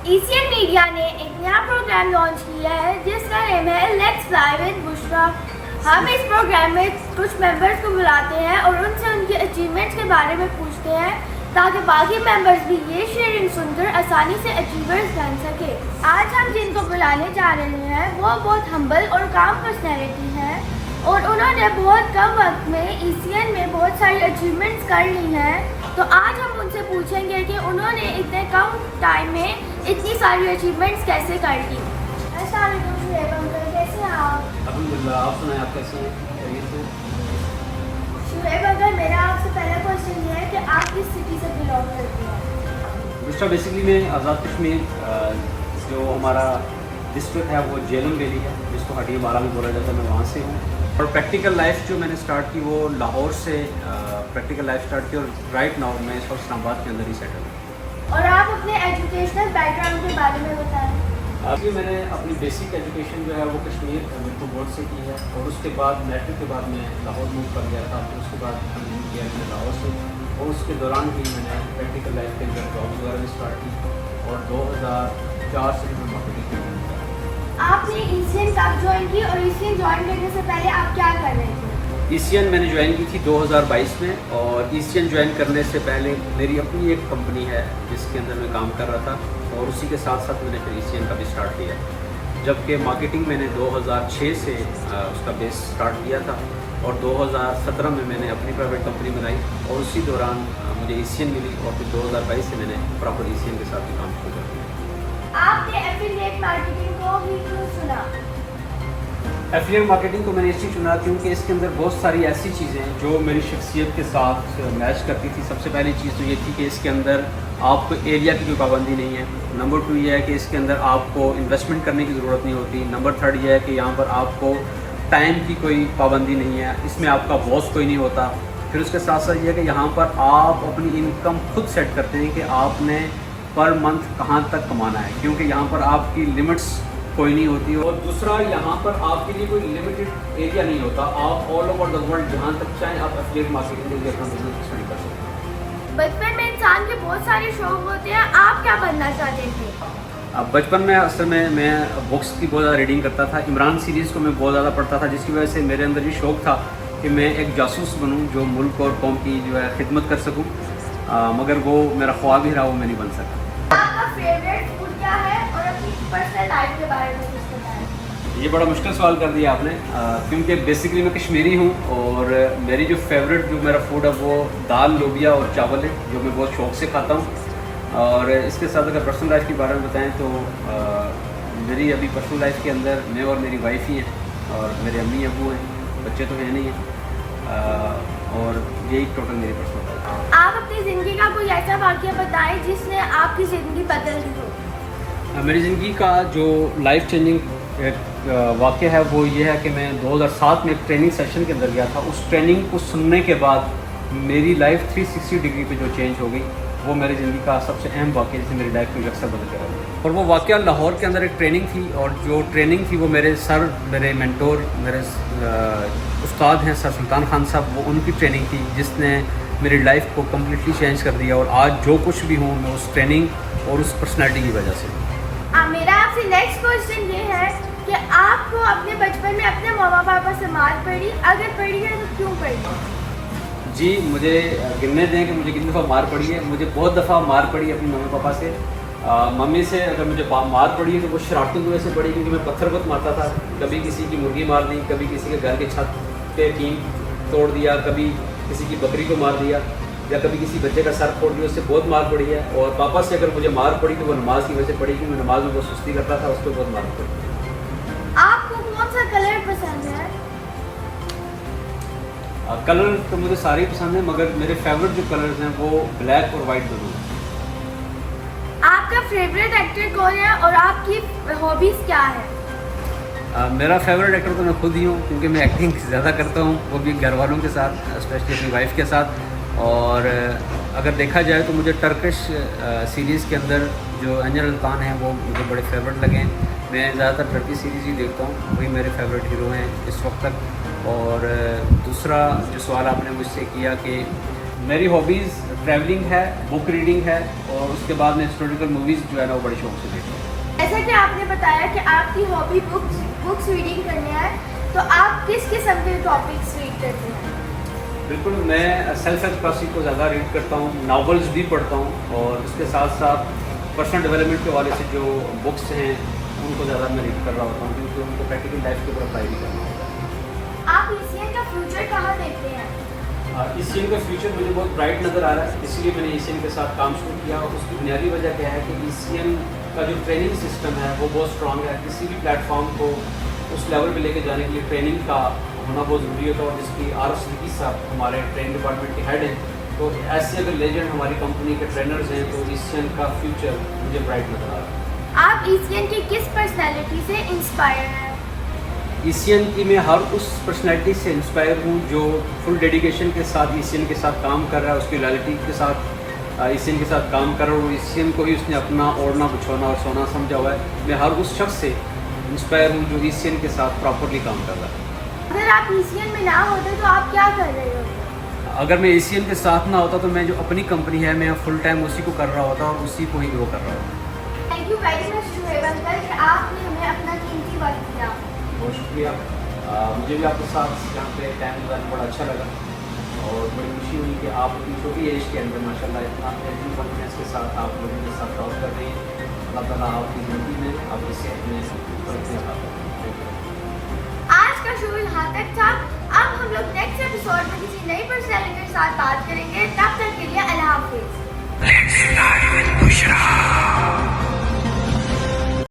Asian media ने एक नया प्रोग्राम लॉन्च किया है जिसका नेम है लेट्स फ्लाई विद बुशरा। हम इस प्रोग्राम में कुछ मेंबर्स को बुलाते हैं और उनसे उनके अचीवमेंट्स के बारे में पूछते हैं ताकि बाकी मेंबर्स भी ये शेयरिंग सुनकर आसानी से अचीवर्स बन सके। आज हम जिनको बुलाने जा रहे हैं वो बहुत हम्बल और काम पर्सनैलिटी है और उन्होंने बहुत कम वक्त में एशियन में बहुत सारी अचीवमेंट्स कर ली हैं। तो आज हम उनसे पूछेंगे कि उन्होंने इतने कम टाइम में इतनी सारी अचीवमेंट्स कैसे कर ली। अस्सलाम वालेकुम शुएब अंकल, कैसे हैं आप? अल्हम्दुलिल्लाह, आप सुनाएं, आप कैसे हैं? खैरियत से? शुएब अंकल, मेरा आपसे पहला क्वेश्चन ये है कि आप किस सिटी से बिलोंग करते हैं? दूसरा बेसिकली मैं आज़ाद कश्मीर जो हमारा डिस्ट्रिक्ट है वो जेलम वैली है, जिसको हटिया बाला में बोला जाता है, मैं वहाँ से हूँ। और प्रैक्टिकल लाइफ जो मैंने स्टार्ट की वो लाहौर से प्रैक्टिकल लाइफ स्टार्ट की और राइट नाउ मैं इस वक्त इस्लामाबाद के अंदर ही सेटल हूँ। और आप अपने एजुकेशनल बैकग्राउंड के बारे में बताएं। अभी मैंने अपनी बेसिक एजुकेशन जो है वो कश्मीर मिर्को बोर्ड से की है और उसके बाद मैट्रिक के बाद मैं लाहौर मूव कर गया था। फिर उसके बाद कंटिन्यू किया मैंने लाहौर से और उसके दौरान भी मैंने प्रैक्टिकल लाइफ के अंदर जॉब वगैरह भी स्टार्ट की और 2004 से मैं मार्केटिंग कर रहा हूँ। आपने एशियन कब ज्वाइन की और एशियन ज्वाइन करने से पहले आप क्या कर रहे थे? एशियन मैंने ज्वाइन की थी 2022 में और एशियन ज्वाइन करने से पहले मेरी अपनी एक कंपनी है जिसके अंदर मैं काम कर रहा था और उसी के साथ साथ मैंने फिर एशियन का भी स्टार्ट किया। जबकि मार्केटिंग मैंने 2006 से उसका बेस स्टार्ट किया था और 2017 में मैंने अपनी प्राइवेट कंपनी बनाई और उसी दौरान मुझे एशियन मिली और फिर 2022 से मैंने प्रॉपर एशियन के साथ भी काम शुरू कर दिया। आपने एफिलिएट मार्केटिंग को ही क्यों चुना? एफिलिएट मार्केटिंग को मैंने इसलिए चुना क्योंकि इसके अंदर बहुत सारी ऐसी चीज़ें जो मेरी शख्सियत के साथ मैच करती थी। सबसे पहली चीज़ तो ये थी कि इसके अंदर आपको एरिया की कोई पाबंदी नहीं है। नंबर 2 ये है कि इसके अंदर आपको इन्वेस्टमेंट करने की ज़रूरत नहीं होती। नंबर 3 ये है कि यहाँ पर आपको टाइम की कोई पाबंदी नहीं है, इसमें आपका बॉस कोई नहीं होता। फिर उसके साथ साथ ये है कि यहाँ पर आप अपनी इनकम खुद सेट करते हैं कि आपने पर मंथ कहाँ तक कमाना है, क्योंकि यहाँ पर आपकी लिमिट्स कोई नहीं होती। और दूसरा, यहाँ पर आपके लिए कोई लिमिटेड एरिया नहीं होता। आप ऑल ओवर द वर्ल्ड जहाँ तक चाहें आप एफिलिएट मार्केटिंग के लिए अपना बिजनेस एक्सपेंड कर सकते हैं। बचपन में इंसान के बहुत सारे शौक होते हैं, आप क्या बनना चाहते थे? अब बचपन में असल में मैं बुक्स की बहुत ज़्यादा रीडिंग करता था। इमरान सीरीज़ को मैं बहुत ज़्यादा पढ़ता था, जिसकी वजह से मेरे अंदर ये शौक़ था कि मैं एक जासूस बनूँ जो मुल्क और कौम की जो है खिदमत कर सकूँ। मगर वो मेरा ख्वाब ही रहा, वो मैं नहीं बन सका। आपका फेवरेट फूड क्या है और अपनी पर्सनल लाइफ के बारे में कुछ बताएं। ये बड़ा मुश्किल सवाल कर दिया आपने, क्योंकि बेसिकली मैं कश्मीरी हूँ और मेरी जो फेवरेट जो मेरा फूड है वो दाल, लोबिया और चावल है, जो मैं बहुत शौक़ से खाता हूँ। और इसके साथ अगर पर्सनल लाइफ के बारे में बताएं तो मेरी अभी पर्सनल लाइफ के अंदर मैं और मेरी वाइफ ही हैं और मेरे अम्मी अबू हैं, बच्चे तो हैं नहीं हैं। और यही टोटल मेरी पर्सनल लाइफ है। आप अपनी ज़िंदगी का कोई ऐसा वाक़या बताएं जिसने आपकी ज़िंदगी बदल दी हो। मेरी ज़िंदगी का जो लाइफ चेंजिंग वाक़या है वो ये है कि मैं 2007 में एक ट्रेनिंग सेशन के अंदर गया था। उस ट्रेनिंग को सुनने के बाद मेरी लाइफ 360 डिग्री पे जो चेंज हो गई, वो मेरी ज़िंदगी का सबसे अहम वाक़या जिससे मेरी लाइफ को अक्सर बदल गया। और वो वाक़या लाहौर के अंदर एक ट्रेनिंग थी और जो ट्रेनिंग थी वो मेरे सर, मेरे मेंटोर, मेरे उस्ताद हैं सर सुल्तान खान साहब, वो उनकी ट्रेनिंग थी जिसने मेरी लाइफ को कम्प्लीटली चेंज कर दिया। और आज जो कुछ भी हूँ मैं उस ट्रेनिंग और उस पर्सनैलिटी की वजह से। मेरा आपसे नेक्स्ट क्वेश्चन ये है कि आपको अपने बचपन में अपने मामा पापा से मार पड़ी, अगर पड़ी है तो क्यों पड़ी? जी, मुझे गिनने दें कि मुझे कितनी दफ़ा मार पड़ी है। मुझे बहुत दफ़ा मार पड़ी है अपने मम्मी पापा से। मम्मी से अगर मुझे मार पड़ी है तो वो शरारतों की वजह से पड़ी, क्योंकि मैं पत्थर बहुत मारता था। कभी किसी की मुर्गी मार दी, कभी किसी के घर के छत पे टीन तोड़ दिया, कभी किसी की बकरी को मार दिया या कभी किसी बच्चे का सर फोड़ दिया, उससे बहुत मार पड़ी है। और पापा से अगर मुझे मार पड़ी तो वो नमाज की वजह से पड़ी, क्योंकि मैं नमाज में बहुत सुस्ती करता था, उसको बहुत मार पड़ी। आपको कौन सा कलर पसंद है? कलर तो मुझे सारे ही पसंद हैं, मगर मेरे फेवरेट जो कलर्स हैं वो ब्लैक और वाइट दोनों हैं। आपका फेवरेट एक्टर कौन है और आपकी हॉबीज़ क्या है? मेरा फेवरेट एक्टर तो मैं खुद ही हूँ, क्योंकि मैं एक्टिंग ज़्यादा करता हूँ, वो भी घर वालों के साथ, स्पेशली अपनी वाइफ के साथ। और अगर देखा जाए तो मुझे टर्किश सीरीज़ के अंदर जो एंजल अल्तान हैं वो मुझे बड़े फेवरेट लगे हैं। मैं ज़्यादातर टर्की सीरीज़ ही देखता हूँ, वही मेरे फेवरेट हीरो हैं इस वक्त तक। और दूसरा जो सवाल आपने मुझसे किया कि मेरी हॉबीज़ ट्रैवलिंग है, बुक रीडिंग है और उसके बाद में हिस्टोरिकल मूवीज़ जो है ना वो बड़े शौक से देखता हूँ। जैसा कि आपने बताया कि आपकी हॉबी बुक्स रीडिंग करनी है, तो आप किस किस्म के टॉपिक्स रीड करते हैं? बिल्कुल, मैं सेल्फ एक्सप्रेसिव को ज़्यादा रीड करता हूँ, नावल्स भी पढ़ता हूँ और उसके साथ साथ पर्सनल डेवलपमेंट के हवाले से जो बुक्स हैं उनको ज़्यादा मैं रीड कर रहा होता हूँ, क्योंकि उनको प्रैक्टिकल लाइफ के ऊपर अप्लाई भी करना होता है। आप ईसीएन का फ्यूचर कहाँ देखते हैं? ईसीएन का फ्यूचर मुझे बहुत ब्राइट नज़र आ रहा है, इसलिए मैंने ईसीएन के साथ काम शुरू किया और उसकी बुनियादी वजह क्या है कि ईसीएन का जो ट्रेनिंग सिस्टम है वो बहुत स्ट्रॉन्ग है। किसी भी प्लेटफॉर्म को उस लेवल पे लेके जाने के लिए ट्रेनिंग का होना बहुत ज़रूरी होता है और जिसकी आर सिद्दीकी साहब हमारे ट्रेनिंग डिपार्टमेंट के हेड हैं, तो ऐसे अगर लेजेंड हमारी कंपनी के ट्रेनर्स हैं तो ईसीएन का फ्यूचर मुझे ब्राइट नज़र आ रहा है। आप ईसीएन की किस पर्सनैलिटी से इंस्पायर हैं? ईसीएन की मैं हर उस पर्सनैलिटी से इंस्पायर हूँ जो फुल डेडिकेशन के साथ ईसीएन के साथ काम कर रहा है, उसकी लॉयल्टी के साथ ईसीएन के साथ काम कर रहा हूँ। ईसीएन को ही उसने अपना ओढ़ना बिछोना और सोना समझा हुआ है। मैं हर उस शख्स से इंस्पायर हूँ जो ईसीएन के साथ प्रॉपरली काम कर रहा है। अगर आप ईसीएन में ना होते तो आप क्या कर रहे होते? अगर मैं ईसीएन के साथ ना होता तो मैं जो अपनी कंपनी है मैं फुल टाइम उसी को कर रहा होता और उसी को ही ग्रो कर रहा होता। Thank you very much Shoaib uncle कि आपने हमें अपना कीमती वक्त दिया। बहुत शुक्रिया। मुझे भी आपके साथ यहाँ पे टाइम गुजारना बड़ा अच्छा लगा और बड़ी खुशी हुई कि आप अपनी छोटी एज के अंदर माशाल्लाह इतना एडिटिंग कॉन्फिडेंस के साथ आप लोगों के साथ टॉक कर रहे हैं। अल्लाह ताला आपकी ज़िंदगी में आपकी सेहत में तरक्की अता फरमाए। आज का शो यहाँ तक था। अब हम लोग नेक्स्ट एपिसोड में किसी नई पर्सनैलिटी के साथ बात करेंगे। तब तक के लिए अल्लाह हाफिज़।